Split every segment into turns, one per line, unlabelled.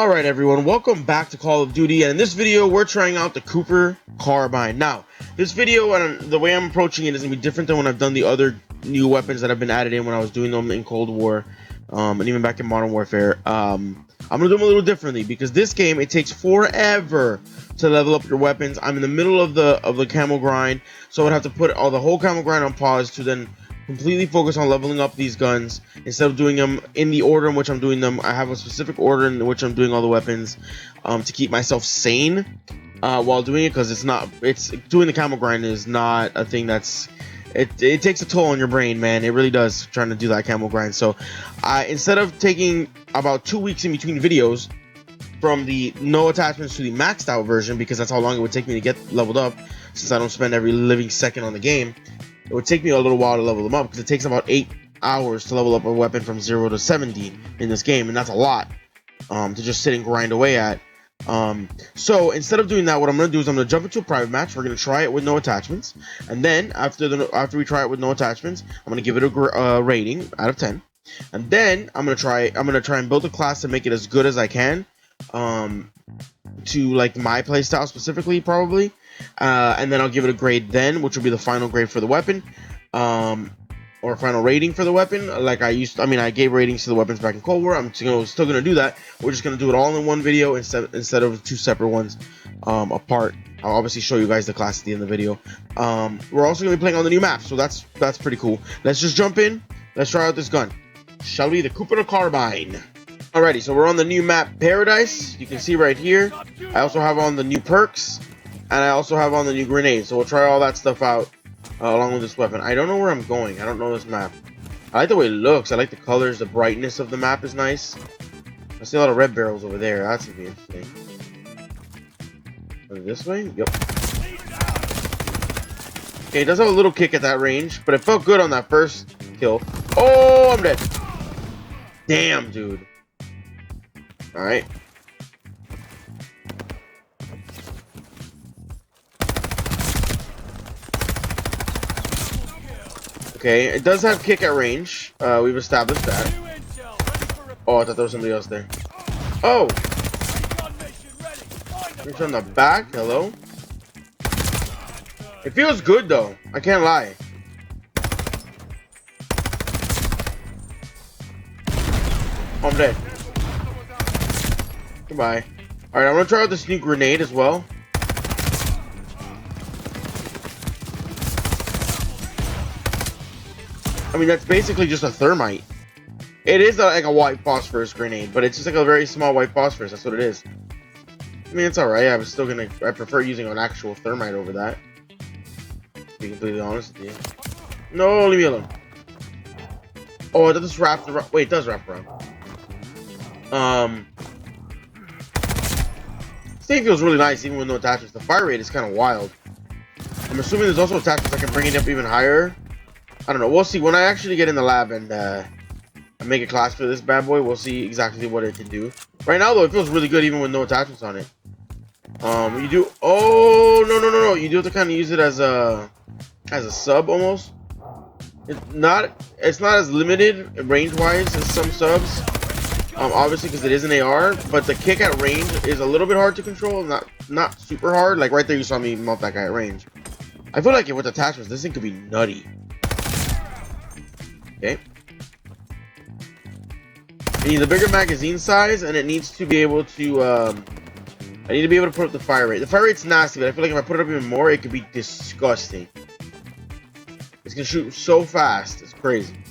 Alright everyone, welcome back to Call of Duty, and in this video we're trying out the Cooper Carbine. Now, this video and the way I'm approaching it is going to be different than when I've done the other new weapons that have been added in when I was doing them in Cold War, and even back in Modern Warfare. I'm going to do them a little differently, because this game, it takes forever to level up your weapons. I'm in the middle of the camo grind, so I would have to put the whole camo grind on pause to then completely focus on leveling up these guns instead of doing them in the order in which I'm doing them. I have a specific order in which I'm doing all the weapons to keep myself sane while doing it, because doing the camo grind is not a thing that's it takes a toll on your brain, man. It really does, trying to do that camo grind. So instead of taking about 2 weeks in between videos from the no attachments to the maxed out version, because that's how long it would take me to get leveled up, since I don't spend every living second on the game, it would take me a little while to level them up, because it takes about 8 hours to level up a weapon from 0 to 70 in this game, and that's a lot to just sit and grind away at. So instead of doing that, what I'm going to do is I'm going to jump into a private match. We're going to try it with no attachments, and then after we try it with no attachments, I'm going to give it a rating out of 10, and then I'm going to try and build a class to make it as good as I can, to like my playstyle specifically, probably. And then I'll give it a grade then, which will be the final grade for the weapon, or final rating for the weapon. Like I gave ratings to the weapons back in Cold War. I'm still gonna do that. We're just gonna do it all in one video instead of two separate ones apart. I'll obviously show you guys the class at the end of the video. We're also gonna be playing on the new map, so that's pretty cool. Let's just jump in. Let's try out this gun. Shall we? The Cooper Carbine. Alrighty, so we're on the new map Paradise. You can see right here. I also have on the new perks, and I also have on the new grenades, so we'll try all that stuff out along with this weapon. I don't know where I'm going. I don't know this map. I like the way it looks. I like the colors. The brightness of the map is nice. I see a lot of red barrels over there. That's gonna be interesting. This way? Yep. Okay, it does have a little kick at that range, but it felt good on that first kill. Oh, I'm dead. Damn, dude. Alright. Okay, it does have kick at range. We've established that. Oh, I thought there was somebody else there. Oh! Reach on the back. Hello? It feels good, though. I can't lie. Oh, I'm dead. Goodbye. Alright, I'm gonna try out this new grenade as well. I mean, that's basically just a thermite. It is like a white phosphorus grenade, but it's just like a very small white phosphorus. That's what it is. I mean, it's alright. I prefer using an actual thermite over that, to be completely honest with you. No, leave me alone. Oh, it does wrap around. Wait, it does wrap around. This thing feels really nice, even with no attachments. The fire rate is kind of wild. I'm assuming there's also attachments that can bring it up even higher. I don't know. We'll see when I actually get in the lab and make a class for this bad boy. We'll see exactly what it can do. Right now, though, it feels really good even with no attachments on it. You do. Oh no! You do have to kind of use it as a sub almost. It's not as limited range-wise as some subs. Obviously because it is an AR, but the kick at range is a little bit hard to control. Not super hard. Like right there, you saw me melt that guy at range. I feel like with attachments, this thing could be nutty. Okay. It needs a bigger magazine size, and it needs to be able to, I need to be able to put up the fire rate. The fire rate's nasty, but I feel like if I put it up even more, it could be disgusting. It's gonna shoot so fast. It's crazy.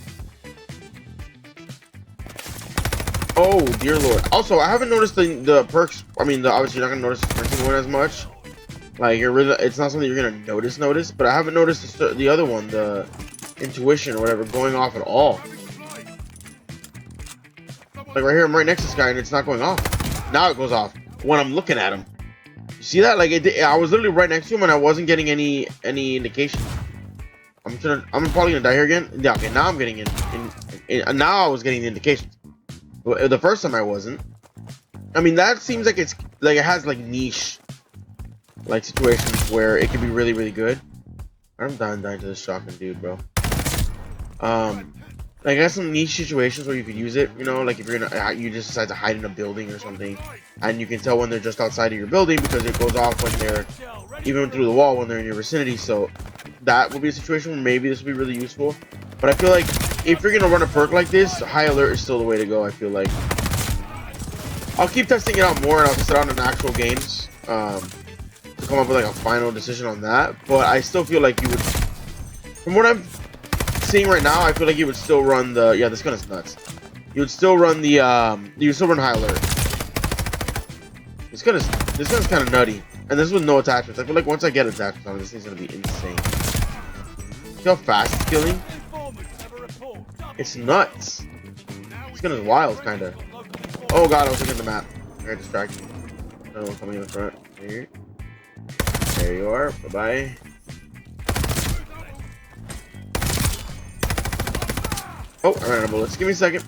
Oh, dear lord. Also, I haven't noticed the perks. I mean, obviously you're not gonna notice the perks one as much. Like, it's not something you're gonna notice, but I haven't noticed the other one, the intuition or whatever, going off at all. Like right here, I'm right next to this guy and it's not going off. Now it goes off when I'm looking at him. You see that? Like I was literally right next to him and I wasn't getting any indication. I'm probably gonna die here again. Yeah, okay, now I'm getting now I was getting the indications. The first time I wasn't. I mean, that seems like it has like niche like situations where it can be really, really good. I'm dying to this shotgun dude, bro. Like, I got some niche situations where you could use it, you know, like if you're gonna, you just decide to hide in a building or something, and you can tell when they're just outside of your building because it goes off when they're, even through the wall when they're in your vicinity, so that would be a situation where maybe this would be really useful. But I feel like if you're gonna run a perk like this, high alert is still the way to go, I feel like. I'll keep testing it out more, and I'll test it out in actual games, to come up with like a final decision on that, but I still feel like you would, from what I'm seeing right now, I feel like you would still run the, yeah, this gun is nuts. You would still run the, you would still run high alert. This gun's kind of nutty, and this is with no attachments. I feel like once I get attachments on it, this thing's gonna be insane. See how fast it's killing? It's nuts. This gun is wild, kind of. Oh god, I was looking at the map. Very distracting. Another one coming in the front. Here. There you are. Bye bye. Oh, I ran out of bullets. Give me a second.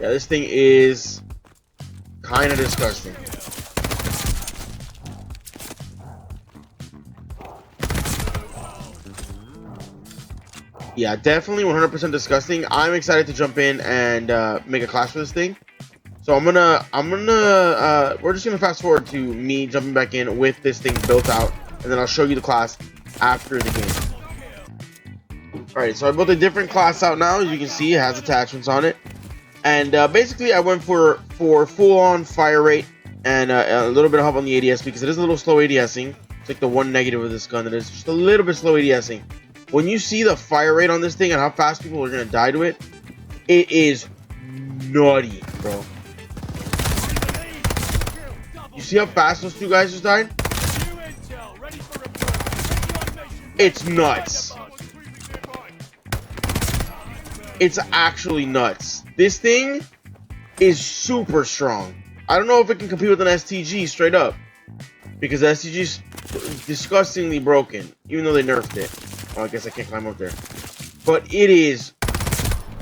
Yeah, this thing is kind of disgusting. Yeah, definitely 100% disgusting. I'm excited to jump in and make a class for this thing. So we're just gonna fast forward to me jumping back in with this thing built out, and then I'll show you the class after the game. Alright, so I built a different class out now. As you can see, it has attachments on it. And basically, I went for full-on fire rate and a little bit of help on the ADS because it is a little slow ADSing. It's like the one negative of this gun, that is just a little bit slow ADSing. When you see the fire rate on this thing and how fast people are going to die to it, it is nutty, bro. You see how fast those two guys just died? It's nuts. It's actually nuts. This thing is super strong. I don't know if it can compete with an STG straight up, because the STG's disgustingly broken, even though they nerfed it. Oh, I guess I can't climb up there. But it is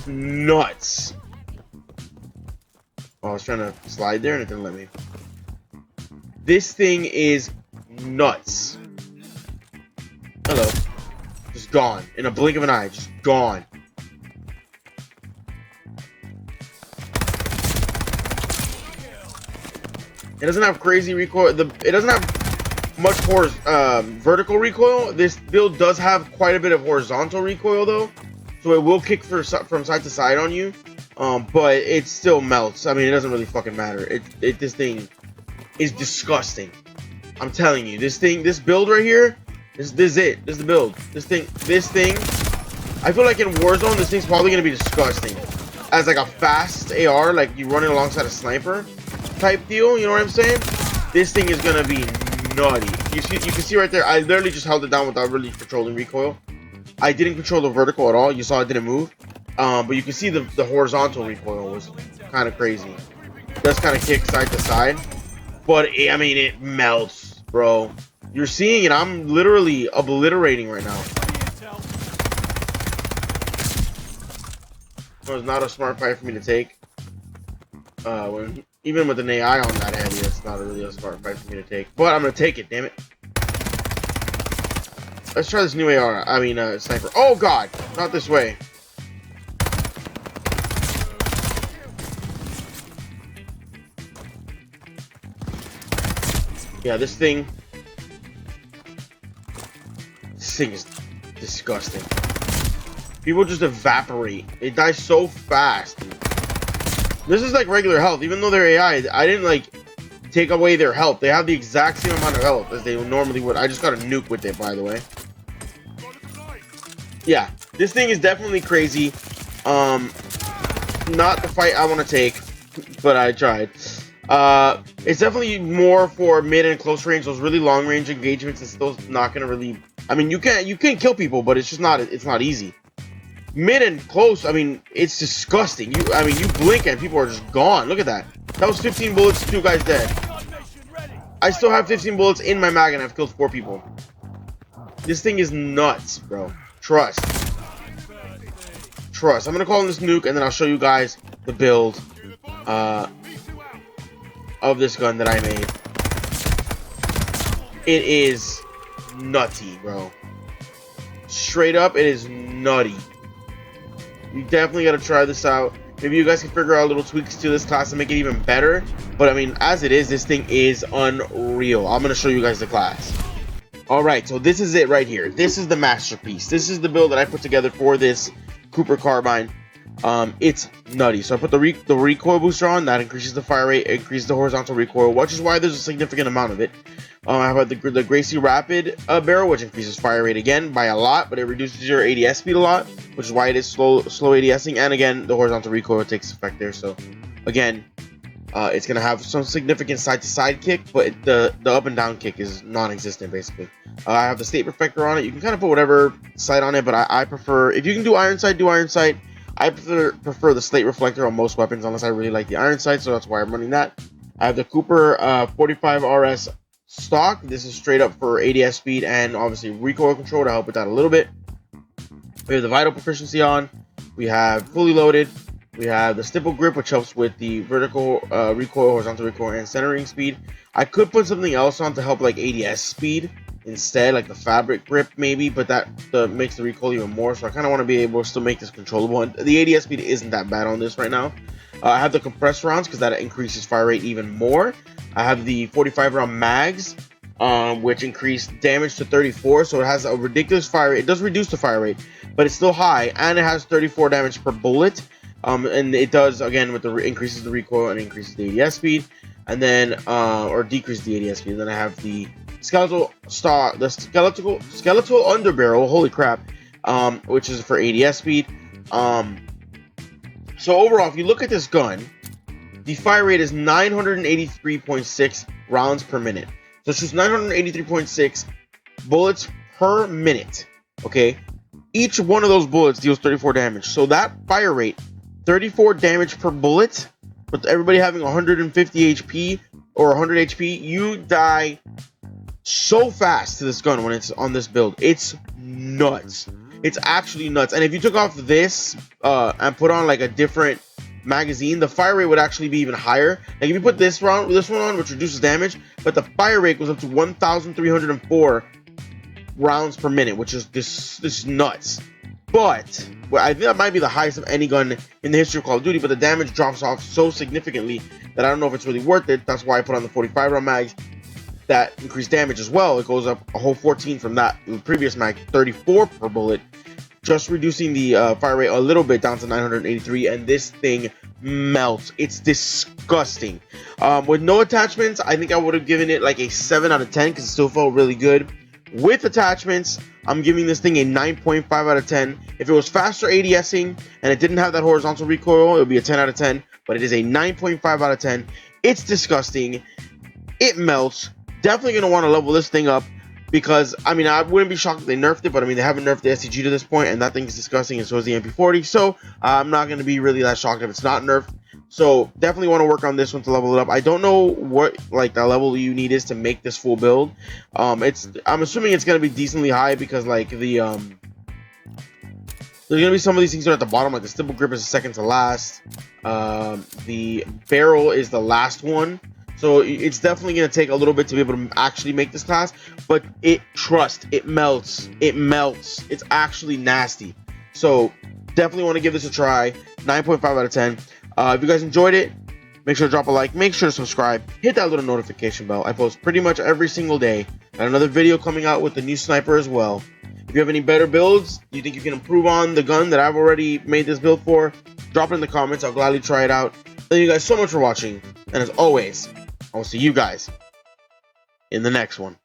nuts. Oh, I was trying to slide there and it didn't let me. This thing is nuts. Hello. Just gone. In a blink of an eye. Just gone. It doesn't have crazy recoil. It doesn't have much vertical recoil. This build does have quite a bit of horizontal recoil though, so it will kick from side to side on you. But it still melts. I mean, it doesn't really fucking matter. This thing is disgusting. I'm telling you, this build right here, this is it. This is the build. This thing. I feel like in Warzone, this thing's probably gonna be disgusting as like a fast AR, like you running alongside a sniper type deal. You know what I'm saying? This thing is gonna be nutty. You can see right there. I literally just held it down without really controlling recoil. I didn't control the vertical at all. You saw it didn't move. But you can see the horizontal recoil was kind of crazy. It does kind of kick side to side, but I mean it melts, bro. You're seeing it. I'm literally obliterating right now. It was not a smart fight for me to take. Even with an AI on that heavy, it's not really a smart fight for me to take. But I'm gonna take it, damn it. Let's try this new AR. I mean, sniper. Oh god, not this way. Yeah, this thing is disgusting. People just evaporate. They die so fast. This is like regular health, even though they're AI. I didn't like take away their health. They have the exact same amount of health as they normally would. I just got a nuke with it, by the way. Yeah, this thing is definitely crazy. Not the fight I want to take, but I tried. It's definitely more for mid and close range. Those really long range engagements, it's still not gonna really. I mean, you can kill people, but it's just not. It's not easy. Mid and close, I mean, it's disgusting. You blink and people are just gone. Look at that. That was 15 bullets, 2 guys dead. I still have 15 bullets in my mag and I've killed 4 people. This thing is nuts, bro. Trust. I'm gonna call in this nuke and then I'll show you guys the build of this gun that I made. It is nutty, bro. Straight up, it is nutty. You definitely got to try this out. Maybe you guys can figure out little tweaks to this class to make it even better. But I mean, as it is, this thing is unreal. I'm going to show you guys the class. Alright, so this is it right here. This is the masterpiece. This is the build that I put together for this Cooper Carbine. It's nutty. So I put the recoil booster on. That increases the fire rate, increases the horizontal recoil, which is why there's a significant amount of it. I have the Gracie Rapid barrel, which increases fire rate again by a lot, but it reduces your ADS speed a lot, which is why it is slow ADSing. And again, the horizontal recoil takes effect there. So again, it's gonna have some significant side-to-side kick, but the up and down kick is non-existent basically. I have the state reflector on it. You can kind of put whatever sight on it, but I prefer, if you can do iron sight, do iron sight. I prefer the slate reflector on most weapons unless I really like the iron sight, so that's why I'm running that. I have the Cooper 45 RS stock. This is straight up for ADS speed and obviously recoil control to help with that a little bit. We have the vital proficiency on. We have fully loaded. We have the stipple grip, which helps with the vertical recoil, horizontal recoil, and centering speed. I could put something else on to help like ADS speed instead, like the fabric grip maybe, but that makes the recoil even more. So I kind of want to be able to still make this controllable. And the ADS speed isn't that bad on this right now. I have the compressed rounds because that increases fire rate even more. I have the 45 round mags, which increase damage to 34, so it has a ridiculous fire rate. It does reduce the fire rate, but it's still high, and it has 34 damage per bullet. And it does again with the increases the recoil and increases the ADS speed, and then or decreases the ADS speed. And then I have the skeletal underbarrel. Holy crap! Which is for ADS speed. So overall, if you look at this gun, the fire rate is 983.6 rounds per minute. So it shoots 983.6 bullets per minute. Okay, each one of those bullets deals 34 damage. So that fire rate, 34 damage per bullet, with everybody having 150 HP or 100 HP, you die so fast to this gun when it's on this build. It's nuts. It's actually nuts. And if you took off this and put on like a different magazine, the fire rate would actually be even higher. Like if you put this one on, which reduces damage, but the fire rate goes up to 1,304 rounds per minute, which is this nuts. But well, I think that might be the highest of any gun in the history of Call of Duty, but the damage drops off so significantly that I don't know if it's really worth it. That's why I put on the 45 round mags that increase damage as well. It goes up a whole 14 from that previous mag, 34 per bullet, just reducing the fire rate a little bit down to 983, and this thing melts. It's disgusting. With no attachments, I think I would have given it like a 7 out of 10 because it still felt really good. With attachments, I'm giving this thing a 9.5 out of 10. If it was faster ADSing and it didn't have that horizontal recoil, it would be a 10 out of 10, but it is a 9.5 out of 10. It's disgusting. It melts. Definitely going to want to level this thing up because, I mean, I wouldn't be shocked if they nerfed it, but I mean, they haven't nerfed the SCG to this point, and that thing is disgusting, and so is the MP40, so I'm not going to be really that shocked if it's not nerfed. So definitely want to work on this one to level it up. I don't know what like the level you need is to make this full build. I'm assuming it's going to be decently high because like the there's going to be some of these things that are at the bottom, like the stipple grip is the second to last. The barrel is the last one. So it's definitely going to take a little bit to be able to actually make this class, but it melts. It melts. It's actually nasty. So definitely want to give this a try. 9.5 out of 10. If you guys enjoyed it, make sure to drop a like, make sure to subscribe, hit that little notification bell. I post pretty much every single day, and another video coming out with the new sniper as well. If you have any better builds you think you can improve on the gun that I've already made this build for, drop it in the comments. I'll gladly try it out. Thank you guys so much for watching, and as always, I will see you guys in the next one.